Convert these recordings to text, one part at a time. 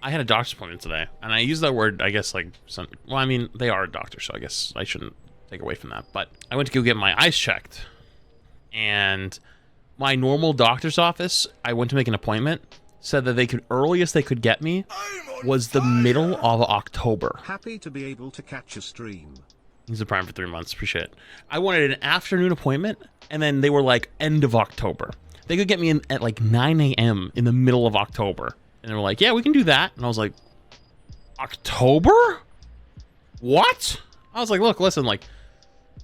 I had a doctor's appointment today, and I use that word, I guess, like, well, I mean, they are a doctor, so I guess I shouldn't take away from that. But I went to go get my eyes checked, and my normal doctor's office, I went to make an appointment, said that earliest they could get me was the middle of October. Happy to be able to catch a stream. He's a prime for 3 months. Appreciate it. I wanted an afternoon appointment, and then they were like, end of October. They could get me in at like 9 a.m. in the middle of October. And they were like, yeah, we can do that. And I was like, October? What? I was like, look, listen, like,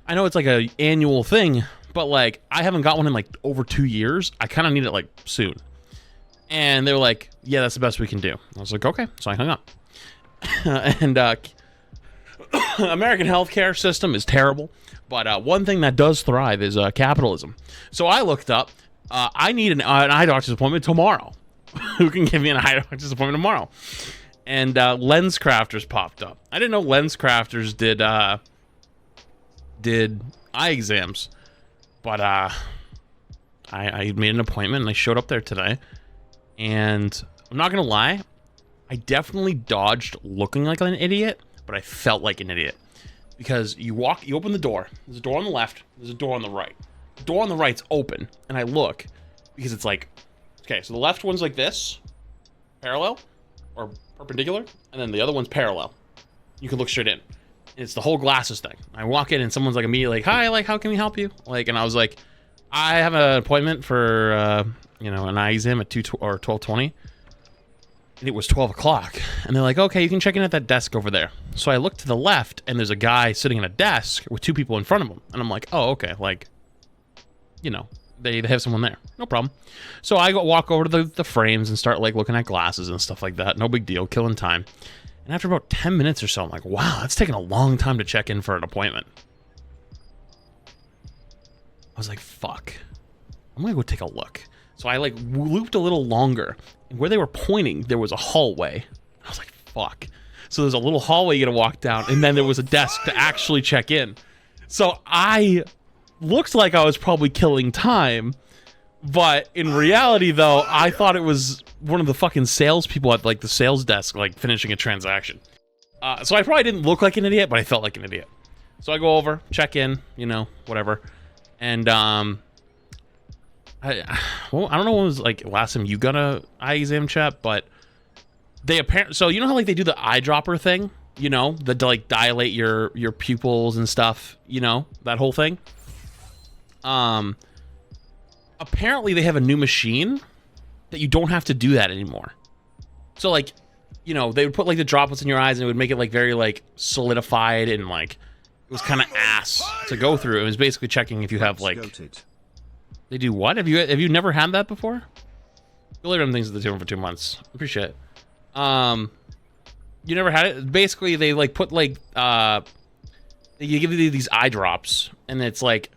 I know it's like a annual thing, but like, I haven't got one in like over 2 years. I kind of need it like soon. And they were like, yeah, that's the best we can do. I was like, okay. So I hung up. And American healthcare system is terrible, but one thing that does thrive is capitalism. So I looked up, I need an eye doctor's appointment tomorrow. Who can give me an eye doctor's appointment tomorrow? And LensCrafters popped up. I didn't know LensCrafters did eye exams, but I made an appointment and I showed up there today. And I'm not gonna lie, I definitely dodged looking like an idiot, but I felt like an idiot. Because you open the door, there's a door on the left, there's a door on the right. The door on the right's open, and I look, because it's like, okay, so the left one's like this, parallel, or perpendicular, and then the other one's parallel. You can look straight in. And it's the whole glasses thing. I walk in and someone's like immediately like, hi, like, how can we help you? Like, and I was like, I have an appointment for, you know, an eye exam at 12:20. And it was 12 o'clock. And they're like, okay, you can check in at that desk over there. So I look to the left, and there's a guy sitting at a desk with 2 people in front of him. And I'm like, oh, okay, like, you know, they have someone there. No problem. So I walk over to the frames and start, like, looking at glasses and stuff like that. No big deal, killing time. And after about 10 minutes or so, I'm like, wow, that's taking a long time to check in for an appointment. I was like, fuck. I'm gonna go take a look. So I, like, looped a little longer. And where they were pointing, there was a hallway. I was like, fuck. So there's a little hallway you gotta walk down, and then there was a desk to actually check in. So I looked like I was probably killing time, but in reality, though, I thought it was one of the fucking salespeople at, like, the sales desk, like, finishing a transaction. So I probably didn't look like an idiot, but I felt like an idiot. So I go over, check in, you know, whatever. And, well, I don't know when was like last time you got a eye exam, chat, but they apparently, so you know how like they do the eyedropper thing, you know, to like dilate your pupils and stuff, you know, that whole thing. Apparently they have a new machine that you don't have to do that anymore. So like, you know, they would put like the droplets in your eyes and it would make it like very like solidified and like it was kind of ass to go through. It was basically checking if you have like. They do what? Have you never had that before? You'll learn things at the tune for 2 months. Appreciate it. You never had it? Basically, they like put like they give you these eye drops, and it's like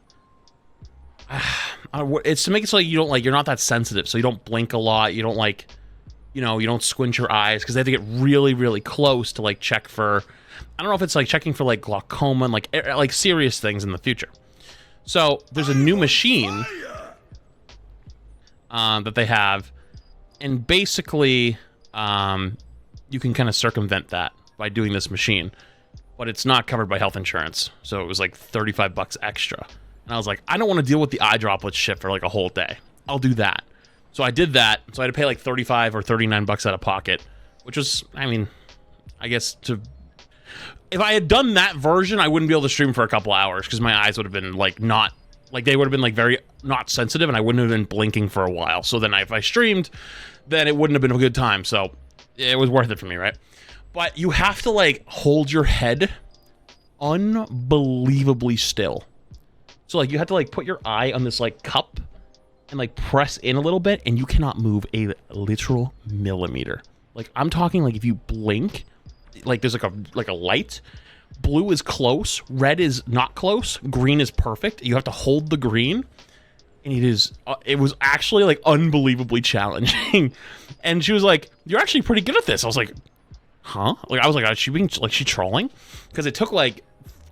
it's to make it so you don't like you're not that sensitive, so you don't blink a lot. You don't like, you know, you don't squint your eyes because they have to get really really close to like check for. I don't know if it's like checking for like glaucoma and like serious things in the future. So there's a new machine that they have, and basically you can kind of circumvent that by doing this machine, but it's not covered by health insurance, so it was like $35 extra. And I was like, I don't want to deal with the eye droplets shit for like a whole day. I'll do that. So I did that. So I had to pay like 35 or 39 bucks out of pocket, which was, I mean, I guess if I had done that version, I wouldn't be able to stream for a couple hours because my eyes would have been like not, like they would have been like very not sensitive, and I wouldn't have been blinking for a while. So then if I streamed, then it wouldn't have been a good time. So it was worth it for me, right? But you have to like hold your head unbelievably still. So like you have to like put your eye on this like cup and like press in a little bit, and you cannot move a literal millimeter. Like I'm talking like if you blink, like there's like a light. Blue is close, red is not close, green is perfect. You have to hold the green, and it was actually like unbelievably challenging. And she was like, "You're actually pretty good at this." I was like, "Huh?" Like I was like, "Is she being like she trolling?" Because it took like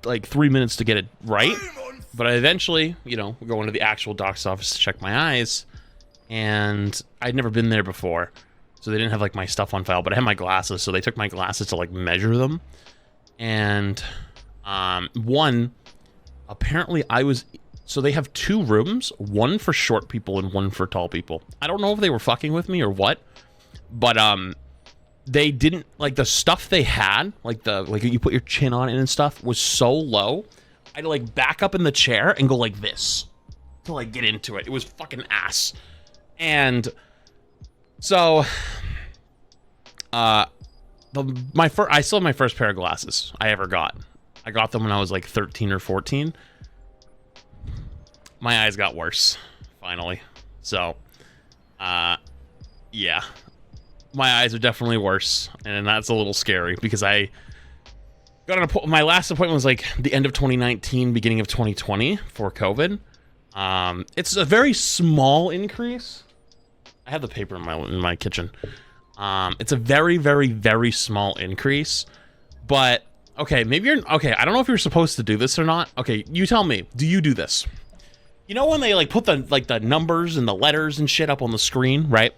3 minutes to get it right. But I eventually, you know, go into the actual doc's office to check my eyes, and I'd never been there before. so they didn't have like my stuff on file, but I had my glasses, so they took my glasses to like measure them. And one, apparently so they have 2 rooms, one for short people and one for tall people. I don't know if they were fucking with me or what, but they didn't, like, the stuff they had, like you put your chin on it and stuff, was so low, I had to like back up in the chair and go like this to like get into it. It was fucking ass. And so I still have my first pair of glasses I ever got. I got them when I was like 13 or 14. My eyes got worse, finally. So, yeah. My eyes are definitely worse, and that's a little scary because I got my last appointment was like the end of 2019, beginning of 2020 for COVID. It's a very small increase. I have the paper in my kitchen. It's a very, very, very small increase, but okay, okay, I don't know if you're supposed to do this or not. Okay, you tell me, do you do this? You know when they like put the numbers and the letters and shit up on the screen, right?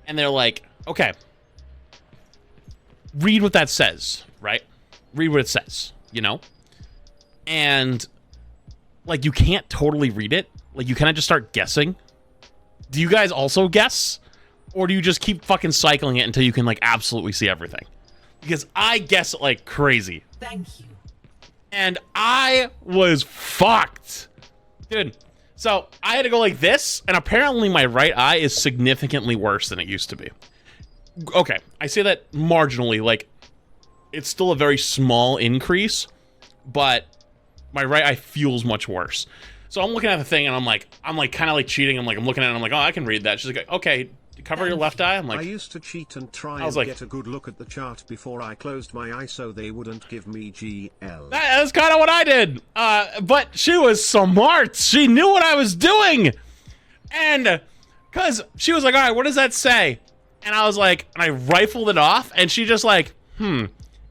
And they're like, okay, read what that says, right? Read what it says, you know? And like you can't totally read it. Like you kind of just start guessing. Do you guys also guess? Or do you just keep fucking cycling it until you can like absolutely see everything? Because I guess it like crazy. Thank you. And I was fucked. Dude, so I had to go like this, and apparently my right eye is significantly worse than it used to be. Okay, I say that marginally, like, it's still a very small increase, but my right eye feels much worse. So I'm looking at the thing, and I'm like kind of like cheating. I'm looking at it, and I'm like, oh, I can read that. She's like, okay, cover your left eye. I'm like, I used to cheat and try and get a good look at the chart before I closed my eye so they wouldn't give me GL. That's kind of what I did. But she was smart. She knew what I was doing. And because she was like, all right, what does that say? And I was like, and I rifled it off, and she just like,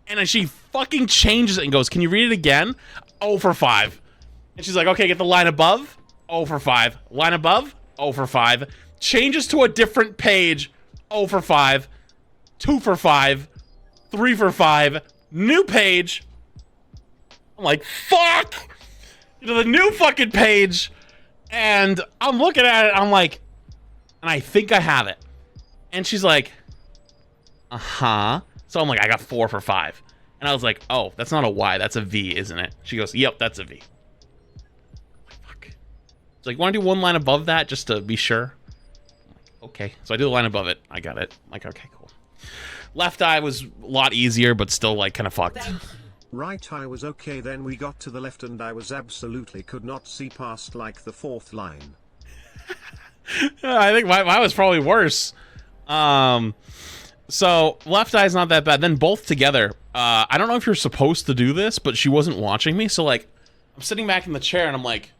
And then she fucking changes it and goes, can you read it again? 0 for 5. And she's like, okay, get the line above. 0 for 5. Line above. 0 for 5. Changes to a different page. 0 for 5. 2 for 5. 3 for 5. New page. I'm like, fuck! You know, the new fucking page. And I'm looking at it, I'm like, and I think I have it. And she's like, uh-huh. So I'm like, I got 4 for 5. And I was like, oh, that's not a Y, that's a V, isn't it? She goes, yep, that's a V. I'm like, fuck. She's like, want to do one line above that just to be sure? Okay, so I do the line above it. I got it. I'm like, okay, cool. Left eye was a lot easier, but still, like, kind of fucked. Right eye was okay, then we got to the left and I was absolutely could not see past, like, the 4th line. I think mine was probably worse. So, left eye's not that bad. Then both together. I don't know if you're supposed to do this, but she wasn't watching me, so, like, I'm sitting back in the chair, and I'm like,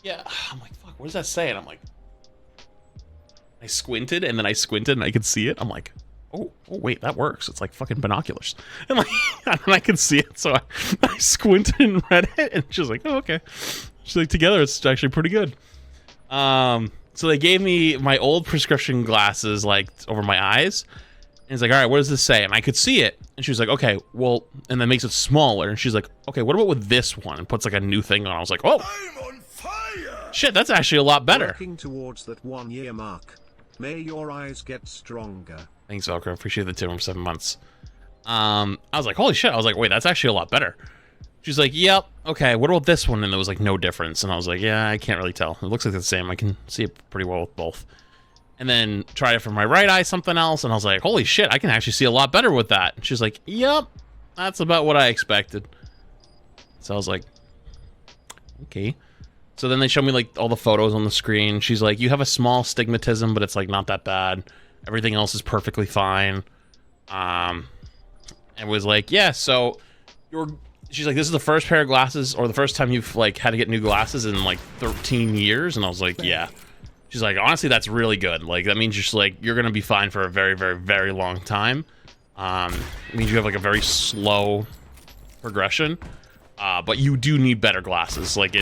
yeah. I'm like, fuck, what does that say? And I'm like, I squinted, and then I squinted, and I could see it. I'm like, oh wait, that works. It's like fucking binoculars. And like, and I could see it, so I squinted and read it, and she's like, oh, okay. She's like, together, it's actually pretty good. So they gave me my old prescription glasses, like, over my eyes, and it's like, all right, what does this say? And I could see it, and she was like, okay, well, and then makes it smaller, and she's like, okay, what about with this one? And puts like a new thing on. I was like, oh, I'm on fire! Shit, that's actually a lot better. Working towards that 1-year mark. May your eyes get stronger. Thanks, Velcro. Appreciate the tip from 7 months. I was like, holy shit. I was like, wait, that's actually a lot better. She's like, yep, okay, what about this one? And there was like no difference. And I was like, yeah, I can't really tell. It looks like the same. I can see it pretty well with both. And then tried it for my right eye, something else. And I was like, holy shit, I can actually see a lot better with that. And she's like, yep, that's about what I expected. So I was like, okay. So then they showed me like all the photos on the screen. She's like, you have a small stigmatism, but it's like not that bad. Everything else is perfectly fine. And was like, yeah, so she's like, this is the first pair of glasses or the first time you've like had to get new glasses in like 13 years. And I was like, yeah. She's like, honestly, that's really good. Like, that means just like, you're going to be fine for a very, very, very long time. It means you have like a very slow progression. But you do need better glasses. Like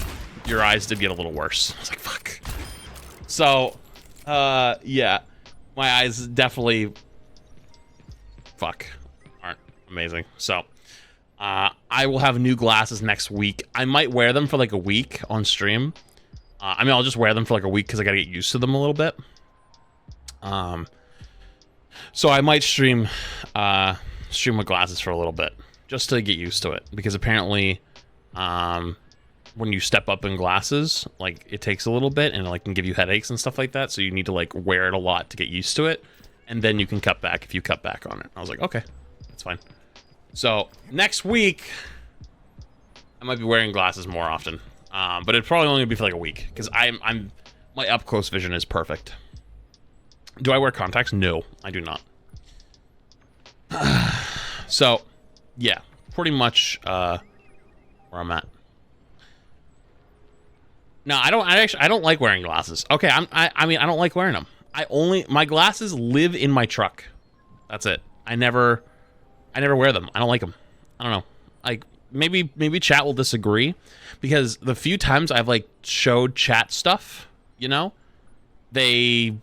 your eyes did get a little worse. I was like, fuck. So, yeah, my eyes definitely fuck, aren't amazing. So, I will have new glasses next week. I might wear them for like a week on stream. I mean, I'll just wear them for like a week because I gotta get used to them a little bit. So I might stream with glasses for a little bit just to get used to it, because apparently, when you step up in glasses, like, it takes a little bit and it like can give you headaches and stuff like that. So you need to like wear it a lot to get used to it, and then you can cut back if you cut back on it. I was like, okay, that's fine. So next week, I might be wearing glasses more often, but it's probably only gonna be for like a week because my up close vision is perfect. Do I wear contacts? No, I do not. So, yeah, pretty much where I'm at. No, I don't like wearing glasses. Okay, I mean, I don't like wearing them. My glasses live in my truck. That's it. I never wear them. I don't like them. I don't know. Like, maybe chat will disagree, because the few times I've like showed chat stuff, you know, they,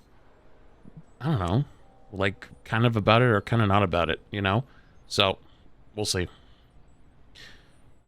I don't know, like kind of about it or kind of not about it, you know? So, we'll see.